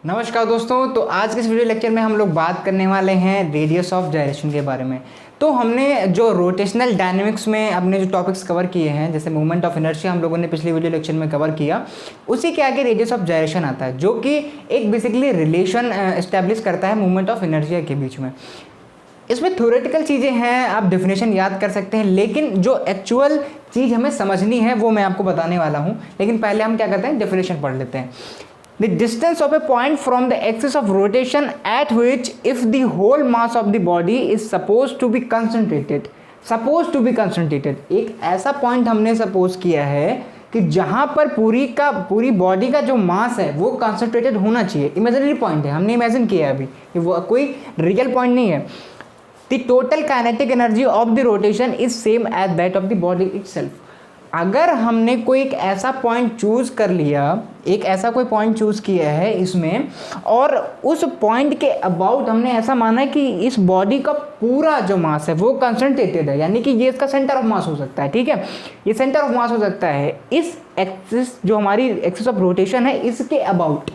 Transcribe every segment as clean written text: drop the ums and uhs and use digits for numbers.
नमस्कार दोस्तों। तो आज के इस वीडियो लेक्चर में हम लोग बात करने वाले हैं रेडियस ऑफ जायरेशन के बारे में। तो हमने जो रोटेशनल डायनेमिक्स में अपने जो टॉपिक्स कवर किए हैं, जैसे मूवमेंट ऑफ इनर्शिया हम लोगों ने पिछले वीडियो लेक्चर में कवर किया, उसी के आगे रेडियस ऑफ जायरेशन आता है, जो कि एक बेसिकली रिलेशन एस्टैब्लिश करता है मूवमेंट ऑफ इनर्शिया के बीच में। इसमें थ्योरेटिकल चीज़ें हैं, आप डेफिनेशन याद कर सकते हैं, लेकिन जो एक्चुअल चीज़ हमें समझनी है वो मैं आपको बताने वाला हूँ। लेकिन पहले हम क्या करते हैं, डेफिनेशन पढ़ लेते हैं। The distance of a point from the axis of rotation at which if the whole mass of the body is supposed to be concentrated, एक ऐसा पॉइंट हमने सपोज किया है कि जहां पर पूरी बॉडी का जो मास है वो कंसंट्रेटेड होना चाहिए। इमेजिनरी पॉइंट है, हमने इमेजिन किया है अभी, वो कोई रियल पॉइंट नहीं है। The total kinetic energy of the rotation is same as that of the body itself. अगर हमने कोई एक ऐसा पॉइंट चूज कर लिया, एक ऐसा कोई पॉइंट चूज किया है इसमें, और उस पॉइंट के अबाउट हमने ऐसा माना कि इस बॉडी का पूरा जो मास है वो कंसंट्रेटेड है, यानी कि ये इसका सेंटर ऑफ मास हो सकता है। ठीक है, ये सेंटर ऑफ मास हो सकता है इस एक्सिस, जो हमारी एक्सिस ऑफ रोटेशन है, इसके अबाउट।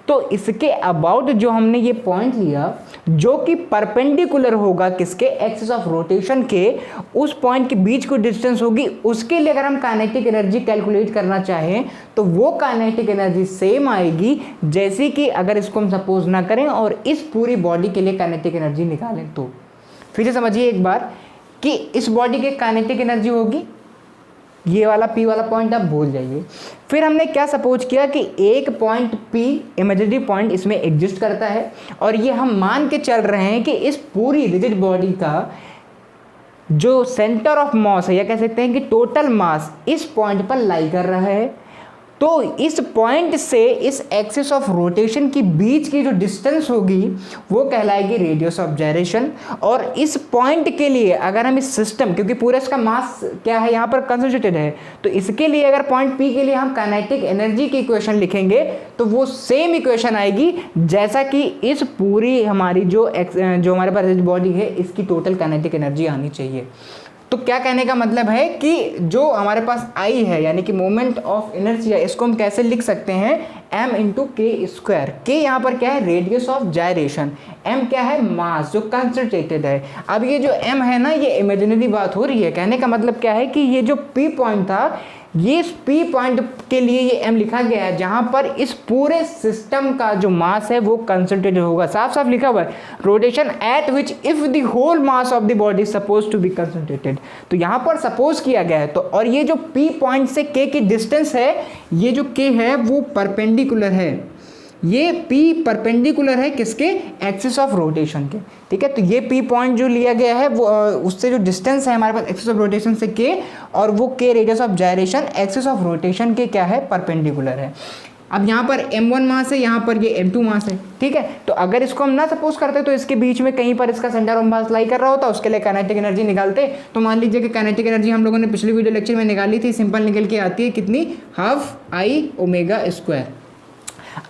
तो इसके अबाउट जो हमने ये पॉइंट लिया, जो कि परपेंडिकुलर होगा किसके, एक्सिस ऑफ रोटेशन के, उस पॉइंट के बीच को डिस्टेंस होगी, उसके लिए अगर हम काइनेटिक एनर्जी कैलकुलेट करना चाहें तो वो काइनेटिक एनर्जी सेम आएगी जैसे कि अगर इसको हम सपोज ना करें और इस पूरी बॉडी के लिए काइनेटिक एनर्जी निकालें। तो फिर से समझिए एक बार कि इस बॉडी की काइनेटिक एनर्जी होगी, ये वाला P वाला पॉइंट आप भूल जाइए। फिर हमने क्या सपोज किया कि एक पॉइंट P, इमेजिनरी पॉइंट, इसमें एग्जिस्ट करता है, और ये हम मान के चल रहे हैं कि इस पूरी रिजिड बॉडी का जो सेंटर ऑफ मास है, या कह सकते हैं कि टोटल मास इस पॉइंट पर लाई कर रहा है। तो इस पॉइंट से इस एक्सिस ऑफ रोटेशन की बीच की जो डिस्टेंस होगी वो कहलाएगी रेडियस ऑफ जायरेशन। और इस पॉइंट के लिए अगर हम इस सिस्टम, क्योंकि पूरा इसका मास क्या है यहाँ पर कंसंट्रेटेड है, तो इसके लिए अगर पॉइंट P के लिए हम काइनेटिक एनर्जी की इक्वेशन लिखेंगे तो वो सेम इक्वेशन आएगी जैसा कि इस पूरी हमारी जो हमारे पास बॉडी है इसकी टोटल काइनेटिक एनर्जी आनी चाहिए। तो क्या कहने का मतलब है कि जो हमारे पास I है, यानी कि मोमेंट ऑफ इनर्शिया, इसको हम कैसे लिख सकते हैं, m इंटू के स्क्वायर। के यहाँ पर क्या है, रेडियस ऑफ जायरेशन, m क्या है, मास जो कंसंट्रेटेड है। अब ये जो m है ना, ये इमेजिनरी बात हो रही है। कहने का मतलब क्या है कि ये जो P पॉइंट था, ये इस P पॉइंट के लिए ये m लिखा गया है, जहां पर इस पूरे सिस्टम का जो मास है वो कंसंट्रेटेड होगा। साफ साफ लिखा हुआ है, rotation at which if the whole mass of the body suppose to be concentrated. तो यहाँ पर सपोज किया गया है। तो और ये जो P पॉइंट से K की डिस्टेंस है, ये जो K है वो परपेंडिकुलर है, ये P परपेंडिकुलर है किसके, एक्सिस ऑफ रोटेशन के। ठीक है, तो ये P पॉइंट जो लिया गया है वो उससे जो डिस्टेंस है हमारे पास एक्सिस ऑफ रोटेशन से K, और वो K radius of gyration axis of rotation के क्या है, परपेंडिकुलर है। अब यहाँ पर m1 मास है, यहाँ पर ये m2 मास है। ठीक है, तो अगर इसको हम ना सपोज करते तो इसके बीच में कहीं पर इसका सेंटर ऑफ मास लाई कर रहा होता, उसके लिए काइनेटिक एनर्जी निकालते। तो मान लीजिए कि काइनेटिक एनर्जी हम लोगों ने पिछले वीडियो लेक्चर में निकाली थी, सिंपल निकल के आती है कितनी, हाफ I ओमेगा स्क्वायर।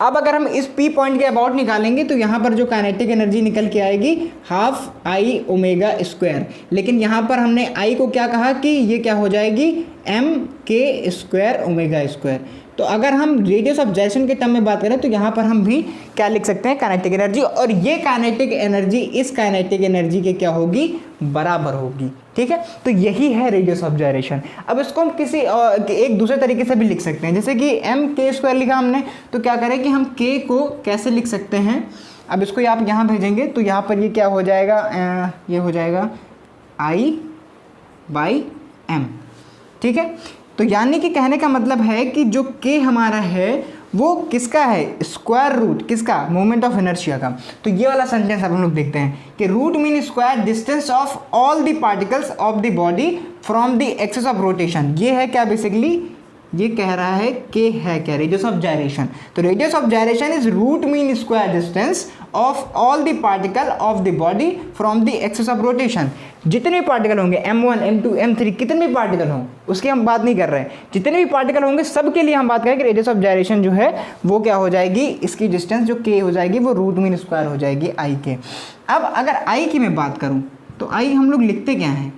अब अगर हम इस P पॉइंट के अबाउट निकालेंगे तो यहाँ पर जो काइनेटिक एनर्जी निकल के आएगी हाफ I ओमेगा स्क्वायर। लेकिन यहाँ पर हमने I को क्या कहा कि ये क्या हो जाएगी, m के स्क्वायर ओमेगा स्क्वायर। तो अगर हम रेडियस ऑफ जायरेशन के टर्म में बात करें तो यहाँ पर हम भी क्या लिख सकते हैं, काइनेटिक एनर्जी, और ये काइनेटिक एनर्जी इस काइनेटिक एनर्जी के क्या होगी, बराबर होगी। ठीक है, तो यही है रेडियस ऑफ जायरेशन। अब इसको हम किसी एक दूसरे तरीके से भी लिख सकते हैं, जैसे कि m के स्क्वायर लिखा हमने, तो क्या करें कि हम k को कैसे लिख सकते हैं। अब इसको आप यहाँ भेजेंगे तो यहाँ पर ये क्या हो जाएगा, ये हो जाएगा I बाई m। ठीक है, तो यानी कि कहने का मतलब है कि जो K हमारा है वो किसका है, स्क्वायर रूट किसका, मोमेंट ऑफ इनर्शिया का। तो ये वाला सेंटेंस अब हम लोग देखते हैं कि root mean square distance of all the particles of the body from the axis of rotation. ये है क्या, बेसिकली ये कह रहा है K है क्या, रेडियस ऑफ जायरेशन। तो radius of gyration is root mean square distance of all the particle of the body from the axis of rotation. जितने भी पार्टिकल होंगे, m1 m2 m3, कितने भी पार्टिकल हों उसकी हम बात नहीं कर रहे हैं, जितने भी पार्टिकल होंगे सब के लिए हम बात करें कि रेडियस ऑफ जायरेशन जो है वो क्या हो जाएगी, इसकी डिस्टेंस जो K हो जाएगी वो रूट मीन स्क्वायर हो जाएगी I के। अब अगर I की मैं बात करूँ तो I हम लोग लिखते क्या हैं,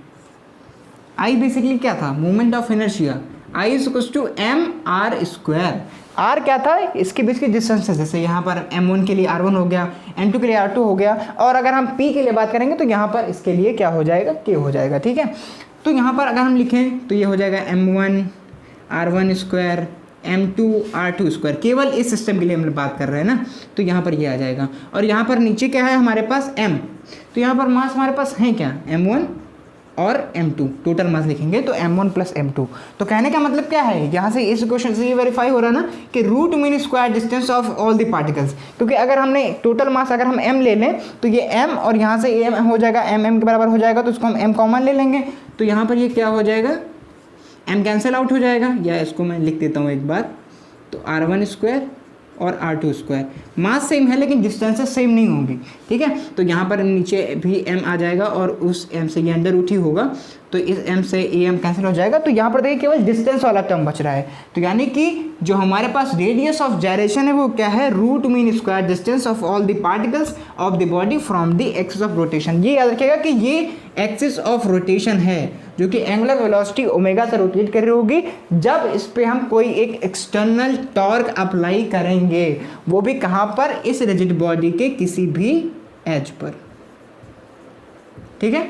I बेसिकली क्या था, moment of inertia. I is equals to M R square. R क्या था, इसके बीच की डिस्टेंस है, जैसे यहाँ पर m1 के लिए r1 हो गया, m2 के लिए r2 हो गया, और अगर हम p के लिए बात करेंगे तो यहाँ पर इसके लिए क्या हो जाएगा, k हो जाएगा। ठीक है, तो यहाँ पर अगर हम लिखें तो ये हो जाएगा m1 r1 square m2 r2 square, केवल इस सिस्टम के लिए हम बात कर रहे हैं ना, तो यहाँ पर ये आ जाएगा। और यहाँ पर नीचे क्या है हमारे पास m, तो यहाँ पर मास हमारे पास है क्या, m1 और m2, टोटल मास लिखेंगे तो m1 प्लस m2। तो कहने का मतलब क्या है, यहाँ से इस क्वेश्चन से ये वेरीफाई हो रहा ना कि root mean square distance of all the particles, क्योंकि अगर हमने टोटल मास अगर हम m ले लें तो ये m और यहाँ से m हो जाएगा, m के बराबर हो जाएगा, तो इसको हम m कॉमन ले लेंगे, तो यहाँ पर ये क्या हो जाएगा, m कैंसिल आउट हो जाएगा, या इसको मैं लिख देता हूँ एक बार, तो r1 स्क्वायर और r2 स्क्वायर, मास सेम है लेकिन डिस्टेंसेस सेम नहीं होंगी। ठीक है, तो यहाँ पर नीचे भी m आ जाएगा और उस m से ये अंडर रूट ही होगा, तो इस m से am कैंसिल हो जाएगा, तो यहाँ पर देखिए केवल डिस्टेंस वाला टर्म बच रहा है। तो यानी कि जो हमारे पास रेडियस ऑफ जायरेशन है वो क्या है, root mean square distance of all the particles of the body from the axis of rotation. ये याद रखिएगा कि ये एक्सिस ऑफ रोटेशन है जो कि एंगुलर वेलोसिटी ओमेगा से रोटेट कर रही होगी, जब इस पे हम कोई एक एक्सटर्नल टॉर्क अप्लाई करेंगे, वो भी कहाँ पर, इस रिजिड बॉडी के किसी भी एज पर। ठीक है,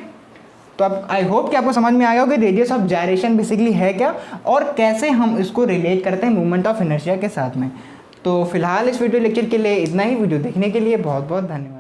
तो अब आई होप कि आपको समझ में आया होगा कि रेडियस ऑफ जायरेशन बेसिकली है क्या और कैसे हम इसको रिलेट करते हैं मूवमेंट ऑफ इनर्शिया के साथ में। तो फिलहाल इस वीडियो लेक्चर के लिए इतना ही। वीडियो देखने के लिए बहुत बहुत धन्यवाद।